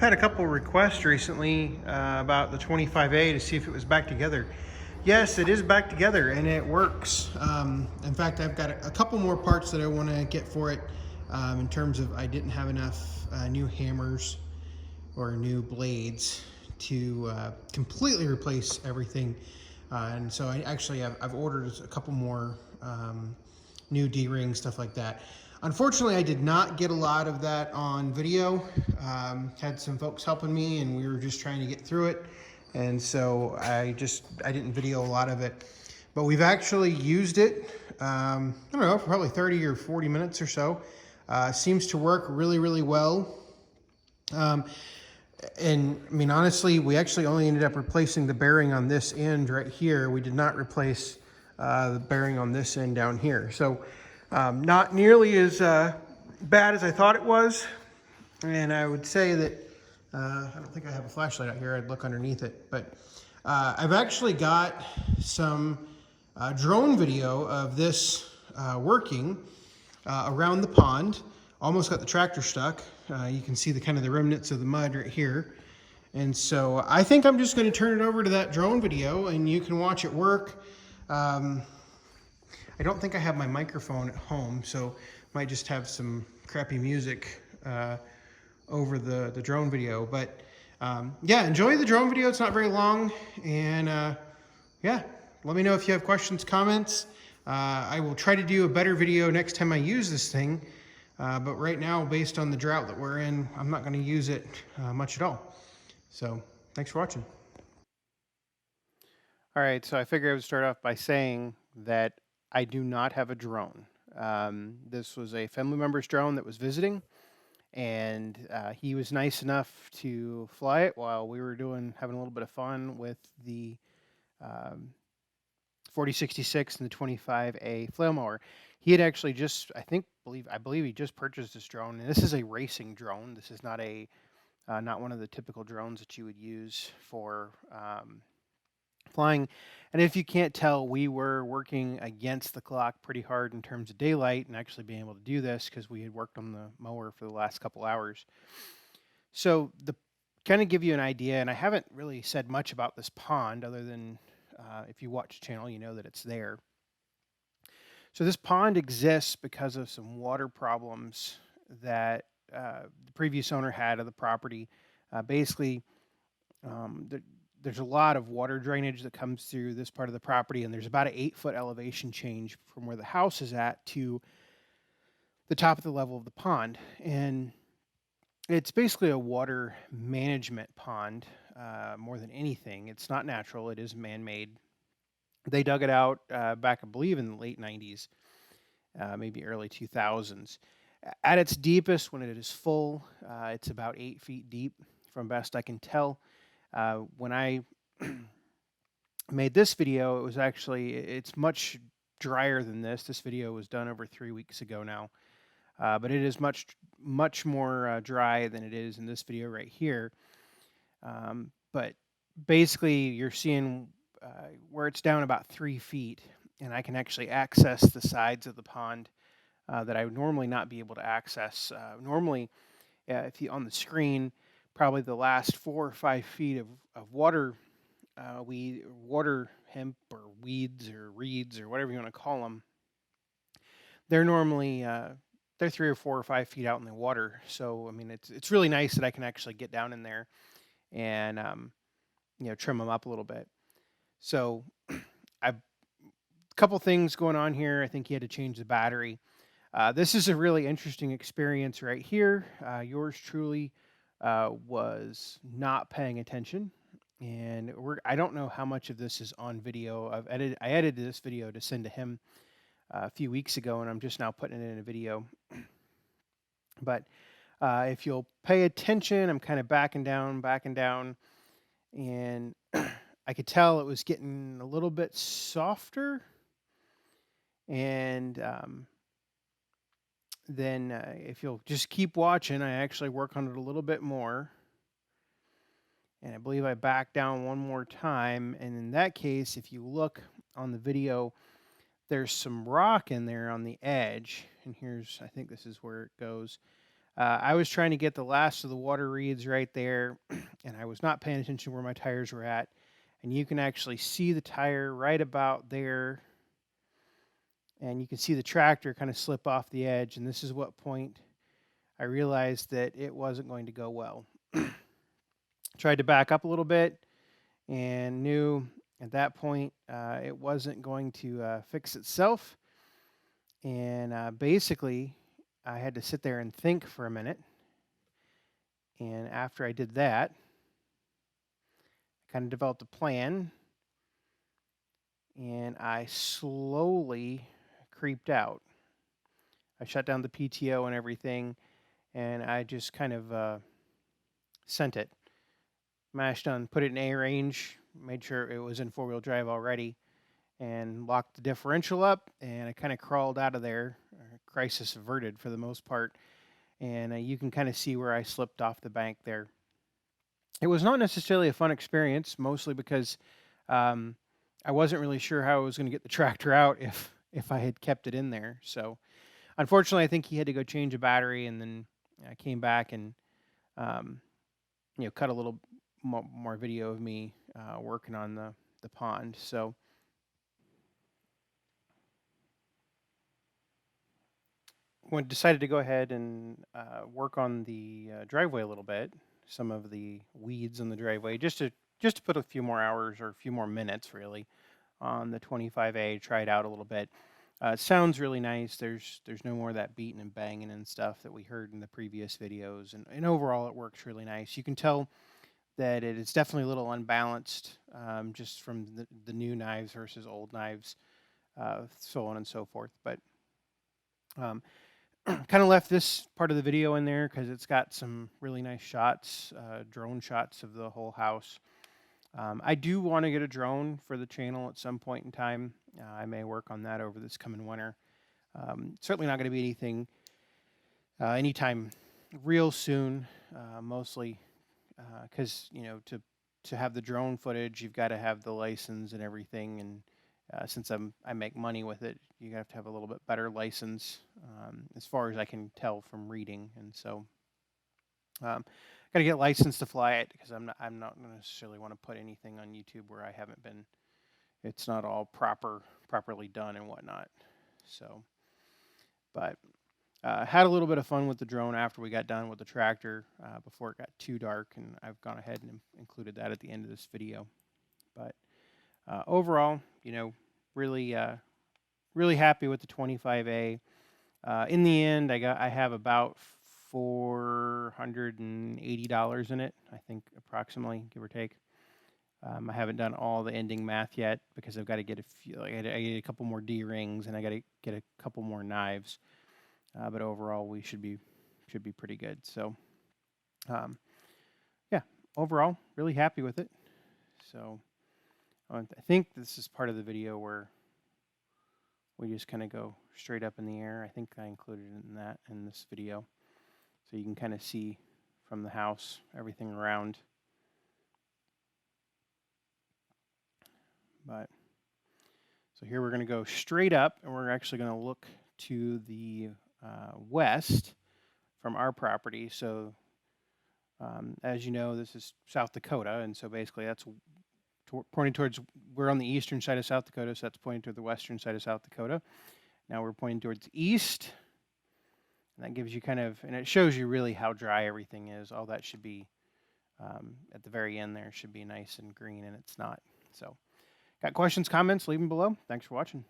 Had a couple requests recently about the 25A to see if it was back together. Yes, it is back together and it works. In fact, I've got a couple more parts that I want to get for it in terms of I didn't have enough new hammers or new blades to completely replace everything. And so I've ordered a couple more new D-rings, stuff like that. Unfortunately, I did not get a lot of that on video. Had some folks helping me and we were just trying to get through it. And so I didn't video a lot of it. But we've actually used it, I don't know, probably 30 or 40 minutes or so. Seems to work really, really well. And I mean, honestly, we actually only ended up replacing the bearing on this end right here. We did not replace the bearing on this end down here. So not nearly as bad as I thought it was. And I would say that, I don't think I have a flashlight out here. I'd look underneath it. But I've actually got some drone video of this working around the pond. Almost got the tractor stuck. You can see the kind of the remnants of the mud right here. And so I think I'm just going to turn it over to that drone video and you can watch it work. I don't think I have my microphone at home, so might just have some crappy music over the drone video. But yeah, enjoy the drone video. It's not very long. And yeah, let me know if you have questions, comments. I will try to do a better video next time I use this thing. But right now, based on the drought that we're in, I'm not going to use it much at all. So thanks for watching. All right, so I figured I would start off by saying that I do not have a drone. This was a family member's drone that was visiting, and he was nice enough to fly it while we were having a little bit of fun with the um, 4066 and the 25A Flail Mower. He had actually I believe he just purchased this drone, and this is a racing drone. This is not one of the typical drones that you would use for flying. And if you can't tell, we were working against the clock pretty hard in terms of daylight and actually being able to do this because we had worked on the mower for the last couple hours. So the kind of give you an idea, and I haven't really said much about this pond other than if you watch the channel, you know that it's there. So this pond exists because of some water problems that the previous owner had of the property. Basically, there's a lot of water drainage that comes through this part of the property, and there's about an 8-foot elevation change from where the house is at to the top of the level of the pond. And it's basically a water management pond more than anything. It's not natural, it is man-made. They dug it out back, I believe, in the late 90s, maybe early 2000s. At its deepest, when it is full, it's about 8 feet deep, from best I can tell. When I made this video, it's much drier than this. This video was done over 3 weeks ago now, but it is much more dry than it is in this video right here. But basically, you're seeing where it's down about 3 feet, and I can actually access the sides of the pond that I would normally not be able to access. Normally, if you on the screen, probably the last 4 or 5 feet of water, water hemp or weeds or reeds or whatever you want to call them, they're normally they're 3 or 4 or 5 feet out in the water. So I mean, it's really nice that I can actually get down in there and trim them up a little bit. So I've a couple things going on here. I think he had to change the battery. This is a really interesting experience right here. Yours truly was not paying attention, and I don't know how much of this is on video. I edited this video to send to him a few weeks ago, and I'm just now putting it in a video. But if you'll pay attention, I'm kind of backing down, and I could tell it was getting a little bit softer, and then if you'll just keep watching, I actually work on it a little bit more. And I believe I back down one more time. And in that case, if you look on the video, there's some rock in there on the edge. And I think this is where it goes. I was trying to get the last of the water reeds right there, and I was not paying attention where my tires were at. And you can actually see the tire right about there, and you can see the tractor kind of slip off the edge. And this is what point I realized that it wasn't going to go well. Tried to back up a little bit and knew at that point it wasn't going to fix itself. And basically, I had to sit there and think for a minute. And after I did that, I kind of developed a plan, and I slowly creeped out. I shut down the PTO and everything, and I just kind of sent it. Mashed on, put it in A range, made sure it was in four-wheel drive already, and locked the differential up, and I kind of crawled out of there, crisis averted for the most part, and you can kind of see where I slipped off the bank there. It was not necessarily a fun experience, mostly because I wasn't really sure how I was going to get the tractor out if I had kept it in there. So unfortunately, I think he had to go change a battery, and then I came back and um, cut a little more video of me working on the pond. So when decided to go ahead and work on the driveway a little bit, some of the weeds in the driveway, just to put a few more hours or a few more minutes really on the 25A, try it out a little bit. It sounds really nice. There's no more of that beating and banging and stuff that we heard in the previous videos, and overall it works really nice. You can tell that it is definitely a little unbalanced, just from the new knives versus old knives, so on and so forth. But um, kind of left this part of the video in there because it's got some really nice shots, drone shots of the whole house. I do want to get a drone for the channel at some point in time. I may work on that over this coming winter. Certainly not going to be anything anytime real soon, mostly because to have the drone footage, you've got to have the license and everything. And since I make money with it, you have to have a little bit better license, as far as I can tell from reading. And so, got to get licensed to fly it because I'm not necessarily want to put anything on YouTube where I haven't been. It's not all properly done and whatnot. So, but had a little bit of fun with the drone after we got done with the tractor before it got too dark, and I've gone ahead and included that at the end of this video. But overall, really really happy with the 25A. In the end, I have about $480 in it, I think, approximately, give or take. I haven't done all the ending math yet because I've got to get I get a couple more D rings, and I got to get a couple more knives. But overall, we should be pretty good. So, yeah, overall, really happy with it. So, I think this is part of the video where we just kind of go straight up in the air. I think I included that in this video, so you can kind of see from the house everything around. But so here we're going to go straight up, and we're actually going to look to the west from our property. So as you know, this is South Dakota, and so basically that's pointing towards, we're on the eastern side of South Dakota, so that's pointing to the western side of South Dakota. Now we're pointing towards east, and that gives you kind of, and it shows you really how dry everything is. All that should be, at the very end there, should be nice and green, and it's not. So, got questions, comments, leave them below. Thanks for watching.